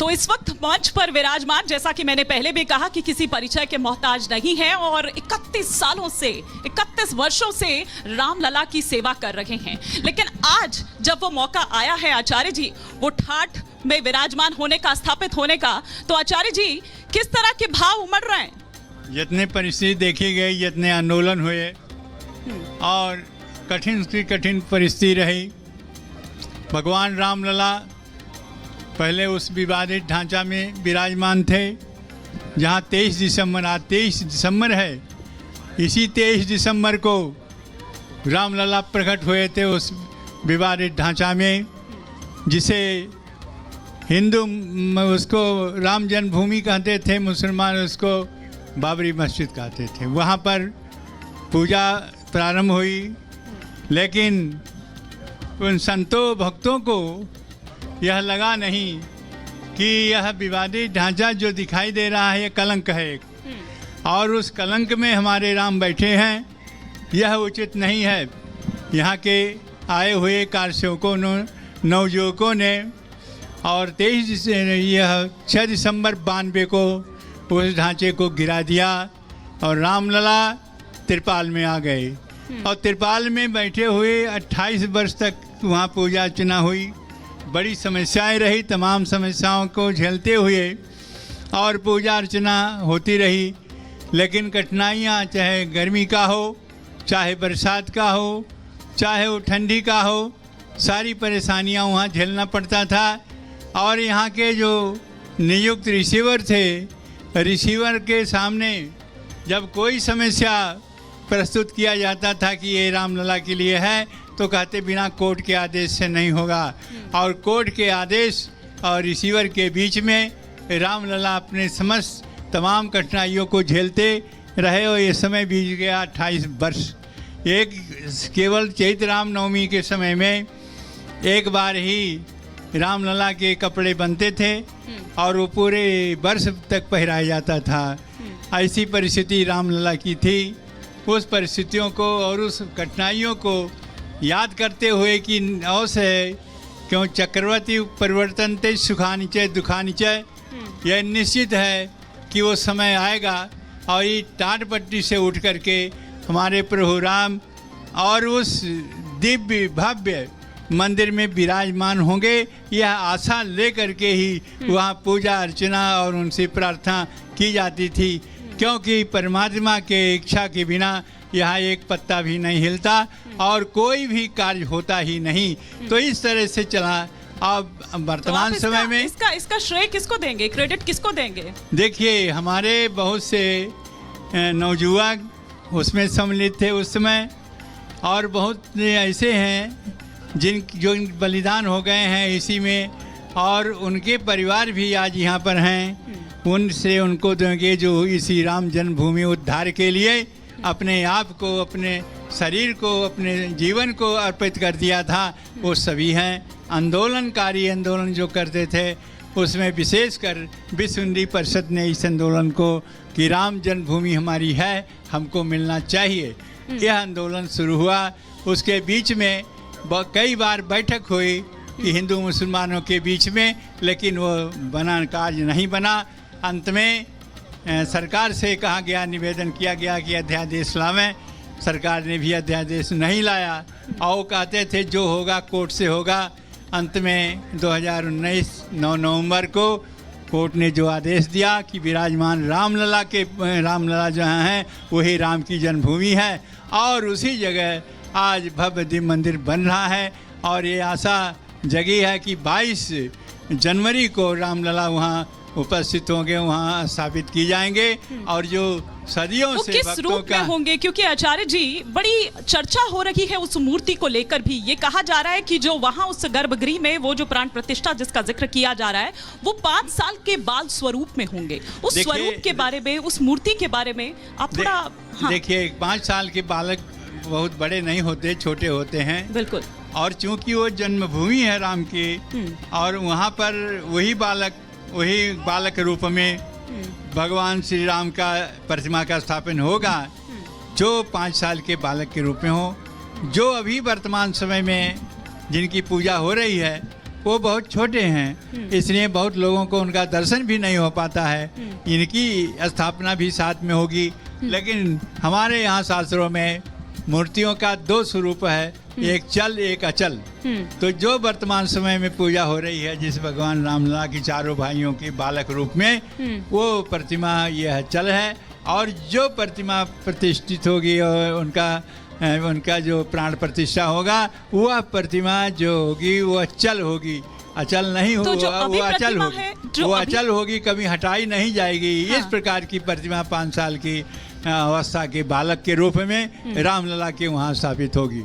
तो इस वक्त मंच पर विराजमान, जैसा कि मैंने पहले भी कहा कि किसी परिचय के मोहताज नहीं है और 31 वर्षों से रामलला की सेवा कर रहे हैं। लेकिन आज जब वो मौका आया है आचार्य जी वो ठाठ में विराजमान होने का, स्थापित होने का, तो आचार्य जी किस तरह के भाव उमड़ रहे हैं? जितने परिस्थिति देखी गई, जितने आंदोलन हुए और कठिन से कठिन परिस्थिति रही, भगवान रामलला पहले उस विवादित ढांचा में विराजमान थे जहां 23 दिसंबर, आज 23 दिसंबर है, इसी 23 दिसंबर को रामलला प्रकट हुए थे उस विवादित ढांचा में, जिसे हिंदू उसको राम जन्मभूमि कहते थे, मुसलमान उसको बाबरी मस्जिद कहते थे। वहाँ पर पूजा प्रारंभ हुई, लेकिन उन संतों भक्तों को यह लगा नहीं कि यह विवादित ढांचा जो दिखाई दे रहा है ये कलंक है एक, और उस कलंक में हमारे राम बैठे हैं, यह उचित नहीं है। यहाँ के आए हुए कार्यसेवकों नवयुवकों ने और 6 दिसंबर 92 को उस ढांचे को गिरा दिया और रामलला त्रिपाल में आ गए और त्रिपाल में बैठे हुए 28 वर्ष तक वहाँ पूजा अर्चना हुई। बड़ी समस्याएं रही, तमाम समस्याओं को झेलते हुए और पूजा अर्चना होती रही, लेकिन कठिनाइयाँ चाहे गर्मी का हो, चाहे बरसात का हो, चाहे वो ठंडी का हो, सारी परेशानियाँ वहाँ झेलना पड़ता था। और यहाँ के जो नियुक्त रिसीवर थे, रिसीवर के सामने जब कोई समस्या प्रस्तुत किया जाता था कि ये रामलला के लिए है, तो कहते बिना कोर्ट के आदेश से नहीं होगा। और कोर्ट के आदेश और रिसीवर के बीच में रामलला अपने समस्त तमाम कठिनाइयों को झेलते रहे और ये समय बीत गया 28 वर्ष। एक केवल चैत्र रामनवमी के समय में एक बार ही रामलला के कपड़े बनते थे और वो पूरे वर्ष तक पहनाया जाता था। ऐसी परिस्थिति रामलला की थी। उस परिस्थितियों को और उस कठिनाइयों को याद करते हुए कि अवश्य है क्यों चक्रवर्ती परिवर्तन ते सुखानी च दुखानी च, यह निश्चित है कि वो समय आएगा और ये टाट पट्टी से उठ करके हमारे प्रभु राम और उस दिव्य भव्य मंदिर में विराजमान होंगे। यह आशा लेकर के ही वहाँ पूजा अर्चना और उनसे प्रार्थना की जाती थी, क्योंकि परमात्मा के इच्छा के बिना यहाँ एक पत्ता भी नहीं हिलता और कोई भी कार्य होता ही नहीं। तो इस तरह से चला। अब वर्तमान तो समय में इसका श्रेय किसको देंगे, क्रेडिट किसको देंगे? देखिए, हमारे बहुत से नवयुवक उसमें सम्मिलित थे उस समय, और बहुत ऐसे हैं जो बलिदान हो गए हैं इसी में, और उनके परिवार भी आज यहाँ पर हैं। उनसे उनको देंगे जो इसी राम जन्मभूमि उद्धार के लिए अपने आप को, अपने शरीर को, अपने जीवन को अर्पित कर दिया था, वो सभी हैं। आंदोलनकारी आंदोलन जो करते थे उसमें विशेषकर विश्व हिंदी परिषद ने इस आंदोलन को कि राम जन्मभूमि हमारी है, हमको मिलना चाहिए, यह आंदोलन शुरू हुआ। उसके बीच में कई बार बैठक हुई कि हिंदू मुसलमानों के बीच में, लेकिन वो कार्य नहीं बना। अंत में सरकार से कहा गया, निवेदन किया गया कि अध्यादेश लावें। सरकार ने भी अध्यादेश नहीं लाया और कहते थे जो होगा कोर्ट से होगा। अंत में 2019 9 नवंबर को कोर्ट ने जो आदेश दिया कि विराजमान रामलला जहाँ हैं वही राम की जन्मभूमि है और उसी जगह आज भव्य दिव्य मंदिर बन रहा है। और ये आशा जगी है कि 22 जनवरी को रामलला वहाँ उपस्थित होंगे, वहाँ स्थापित की जाएंगे और जो सदियों से किस रूप में होंगे, क्योंकि आचार्य जी बड़ी चर्चा हो रही है उस मूर्ति को लेकर भी। ये कहा जा रहा है कि जो वहाँ उस गर्भगृह में वो जो प्राण प्रतिष्ठा जिसका जिक्र किया जा रहा है वो 5 साल के बाल स्वरूप में होंगे। उस स्वरूप के बारे में, उस मूर्ति के बारे में आप थोड़ा देखिए। 5 साल के बालक बहुत बड़े नहीं होते, छोटे होते हैं। बिल्कुल। और चूंकि वो जन्मभूमि है राम की और वहाँ पर वही बालक रूप में भगवान श्री राम का प्रतिमा का स्थापन होगा, जो 5 साल के बालक के रूप में हो। जो अभी वर्तमान समय में जिनकी पूजा हो रही है वो बहुत छोटे हैं, इसलिए बहुत लोगों को उनका दर्शन भी नहीं हो पाता है। इनकी स्थापना भी साथ में होगी। लेकिन हमारे यहाँ शास्त्रों में मूर्तियों का 2 स्वरूप है, एक चल एक अचल। तो जो वर्तमान समय में पूजा हो रही है जिस भगवान रामलला की चारों भाइयों के बालक रूप में, वो प्रतिमा यह चल है। और जो प्रतिमा प्रतिष्ठित होगी और उनका जो प्राण प्रतिष्ठा होगा, वह प्रतिमा जो होगी वो अचल होगी। अचल नहीं तो जो होगा, अभी वो अचल प्रतिमा होगी, है, जो वो अभी- अचल होगी, कभी हटाई नहीं जाएगी। हाँ। इस प्रकार की प्रतिमा 5 साल की अवस्था के बालक के रूप में रामलला के वहाँ स्थापित होगी।